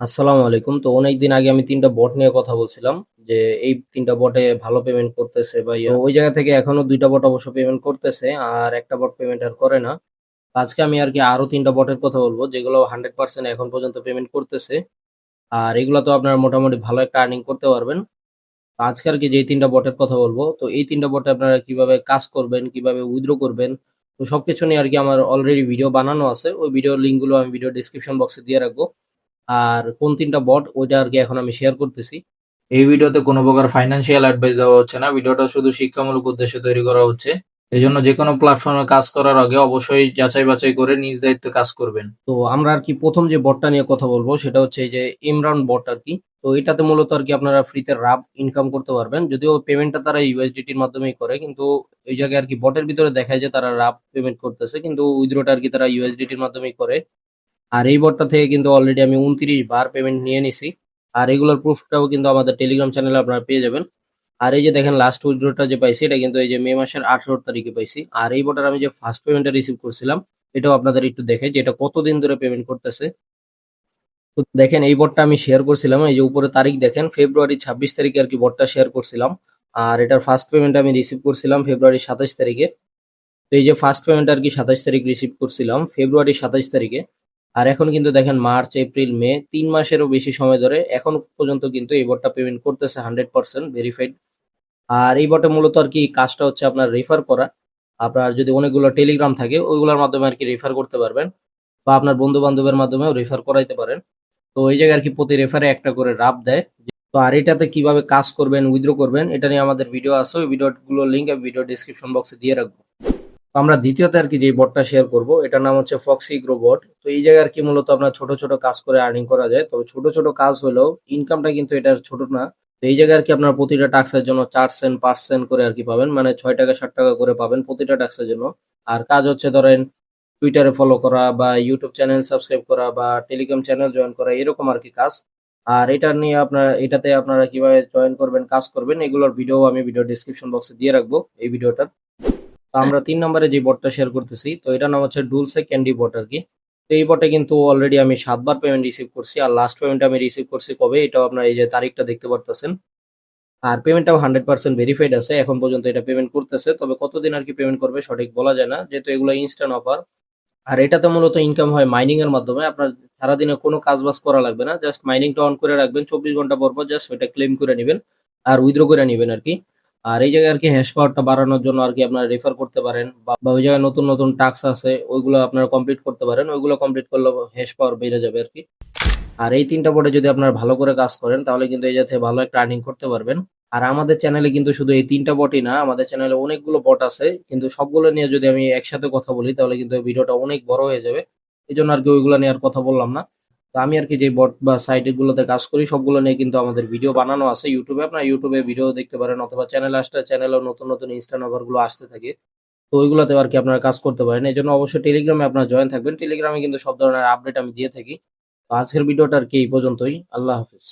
আসসালামু আলাইকুম। তো অনেকদিন আগে আমি ৩ টা বট নিয়ে কথা বলছিলাম যে এই ৩ টা বটে ভালো পেমেন্ট করতেছে বা তো ওই জায়গা থেকে এখনো ২ টা বট অবশ্য পেমেন্ট করতেছে আর একটা বট পেমেন্ট আর করে না। আজকে আমি আরকি আরো ৩ টা বটের কথা বলবো যেগুলো 100% এখন পর্যন্ত পেমেন্ট করতেছে। আর এগুলা তো আপনারা মোটামুটি ভালো একটা আর্নিং করতে পারবেন। তো আজকে আরকি যে ৩ টা বটের কথা বলবো, তো এই ৩ টা বটে আপনারা কিভাবে কাজ করবেন, কিভাবে উইথড্র করবেন, তো সবকিছু নিয়ে আরকি আমার অলরেডি ভিডিও বানানো আছে। ওই ভিডিওর লিংক গুলো আমি ভিডিও ডেসক্রিপশন বক্সে দিয়ে রাখবো। আর কোন ৩ টা বট ওইটা আরকি এখন আমি শেয়ার করতেছি। এই ভিডিওতে কোনো প্রকার ফাইন্যান্সিয়াল অ্যাডভাইস দেওয়া হচ্ছে না। ভিডিওটা শুধু শিক্ষামূলক উদ্দেশ্যে তৈরি করা হচ্ছে। এজন্য যেকোনো প্ল্যাটফর্মে কাজ করার আগে অবশ্যই যাচাই বাছাই করে নিজ দায়িত্বে কাজ করবেন। তো আমরা আরকি ১ম যে বটটা নিয়ে কথা বলবো সেটা হচ্ছে এই যে ইমরান বট আরকি। তো এটাতে মূলত আরকি আপনারা ফ্রিতে রাব ইনকাম করতে পারবেন। যদিও পেমেন্টটা তারা USDT র মাধ্যমেই করে, কিন্তু ওই জায়গায় আরকি বটের ভিতরে দেখায় যে তারা রাব পেমেন্ট করতেছে, কিন্তু উইথড্রটা আরকি তারা USDT র মাধ্যমেই করে। আর এই বটটা থেকে কিন্তু অলরেডি আমি ২৯ বার পেমেন্ট নিয়ে নিছি। আর এগুলোর প্রুফটাও কিন্তু আমাদের টেলিগ্রাম চ্যানেলে আপনারা পেয়ে যাবেন। আর এই যে দেখেন লাস্ট উইথড্রটা যে পাইছি এটা কিন্তু এই যে মে মাসের ১৮ তারিখে পাইছি। আর এই বটার আমি যে ফার্স্ট পেমেন্টটা রিসিভ করছিলাম এটাও আপনাদের একটু দেখাই যে এটা কতদিন ধরে পেমেন্ট করতেছে। তো দেখেন এই বটটা আমি শেয়ার করছিলাম, এই যে উপরে তারিখ দেখেন ফেব্রুয়ারি ২৬ তারিখে আরকি বটটা শেয়ার করছিলাম। আর এটার ফার্স্ট পেমেন্ট আমি রিসিভ করছিলাম ফেব্রুয়ারি ২৭ তারিখে। তো এই যে ফার্স্ট পেমেন্ট আরকি ২৭ তারিখ রিসিভ করছিলাম ফেব্রুয়ারি ২৭ তারিখে। আর এখন কিন্তু দেখেন মার্চ, এপ্রিল, মে ৩ মাসেরও বেশি সময় ধরে এখন পর্যন্ত কিন্তু এই বটটা পেমেন্ট করতেছে 100% ভেরিফাইড। আর এই বটে মূলত আরকি কাজটা হচ্ছে আপনার রেফার করা। আপনার যদি অনেকগুলো টেলিগ্রাম থাকে ওইগুলোর মাধ্যমে আরকি রেফার করতে পারবেন বা আপনার বন্ধু-বান্ধবের মাধ্যমেও রেফার করাইতে পারেন। তো এই জায়গায় আরকি প্রতি রেফারে একটা করে রাব দেয়। তো আর এটাতে কিভাবে কাজ করবেন, উইথড্র করবেন এটা নিয়ে আমাদের ভিডিও আছে। ওই ভিডিওগুলোর লিংক আমি ভিডিও ডেসক্রিপশন বক্সে দিয়ে রাখবো। তো আমরা দ্বিতীয়তে আরকি যে বটটা শেয়ার করব এটার নাম হচ্ছে ফক্সি গ্রো বট। তো এই জায়গায় আরকি মূলত আপনার ছোট, ছোট কাজ করে আর্নিং করা যায়। তবে ছোট, ছোট কাজ হলেও ইনকামটা কিন্তু এটার ছোট না। তো এই জায়গায় আরকি আপনার প্রতিটা টাস্কের জন্য ৪ সেন্ট ৫ সেন্ট করে আরকি পাবেন। মানে ৳৬ ৳৭ করে পাবেন প্রতিটা টাস্কের জন্য। আর কাজ হচ্ছে ধরেন টুইটারে ফলো করা বা ইউটিউব চ্যানেল সাবস্ক্রাইব করা বা টেলিগ্রাম চ্যানেল জয়েন করা এরকম আরকি কাজ। আর এটা নিয়ে এটাতে আপনারা কিভাবে জয়েন করবেন, কাজ করবেন এগুলোর ভিডিও আমি ভিডিও ডেসক্রিপশন বক্সে দিয়ে রাখবো এই ভিডিওটার। তো আমরা ৩ নম্বরে যে বটটা শেয়ার করতেছি তো এটার নাম হচ্ছে ডুলসে ক্যান্ডি বট আরকি। তো এই বটে কিন্তু অলরেডি আমি ৭ বার পেমেন্ট রিসিভ করছি। আর লাস্ট পেমেন্ট আমি রিসিভ করছি কবে এটাও আপনারা এই যে তারিখটা দেখতে পারতেছেন। আর পেমেন্টটাও 100% ভেরিফাইড আছে। এখন পর্যন্ত এটা পেমেন্ট করতেছে। তবে কতদিন আরকি পেমেন্ট করবে সঠিক বলা যায় না। যেহেতু এগুলো ইনস্ট্যান্ট অফার। আর এটাতে মূলত ইনকাম হয় মাইনিং এর মাধ্যমে। আপনার সারাদিনে কোনো কাজ-বাজ করা লাগবে না। জাস্ট মাইনিংটা অন করে রাখবেন। ২৪ ঘন্টা পর, পর জাস্ট ওইটা ক্লেম করে নিবেন। আর উইথড্র করে নিবেন আরকি। আর এই জায়গায় আরকি হ্যাশ পাওয়ারটা বাড়ানোর জন্য আরকি আপনারা রেফার করতে পারেন বা ওই জায়গায় নতুন, নতুন টাস্ক আছে ওইগুলো আপনারা কমপ্লিট করতে পারেন। ওইগুলো কমপ্লিট করলেও হ্যাশ পাওয়ার বেড়ে যাবে আরকি। আর এই ৩ টা বোর্ডে যদি আপনারা ভালো করে কাজ করেন তাহলে কিন্তু এই জাতীয় ভালো একটা আর্নিং করতে পারবেন। আর আমাদের চ্যানেলে কিন্তু শুধু এই ৩ টা বটই না, আমাদের চ্যানেলে অনেকগুলো বট আছে। কিন্তু সবগুলো নিয়ে যদি আমি একসাথে কথা বলি তাহলে কিন্তু ভিডিওটা অনেক বড় হয়ে যাবে। এজন্য আরকি ওইগুলো নিয়ে আর কথা বললাম না। তো আমি আরকি যে বট বা সাইট গুলোতে কাজ করি সবগুলো নিয়ে কিন্তু আমাদের ভিডিও বানানো আছে YouTube এ। আপনারা YouTube এ ভিডিও দেখতে পারেন অথবা চ্যানেলে আসলে চ্যানেলেও নতুন, নতুন ইনস্ট্যান্ট অফার গুলো আসতে থাকে। তো ওইগুলোতেও আরকি আপনারা কাজ করতে পারেন। এজন্য অবশ্যই টেলিগ্রামে আপনারা জয়েন থাকবেন। টেলিগ্রামে কিন্তু সব ধরনের আপডেট আমি দিয়ে থাকি। তো আজকের ভিডিওটা আরকি এই পর্যন্তই। আল্লাহ হাফেজ।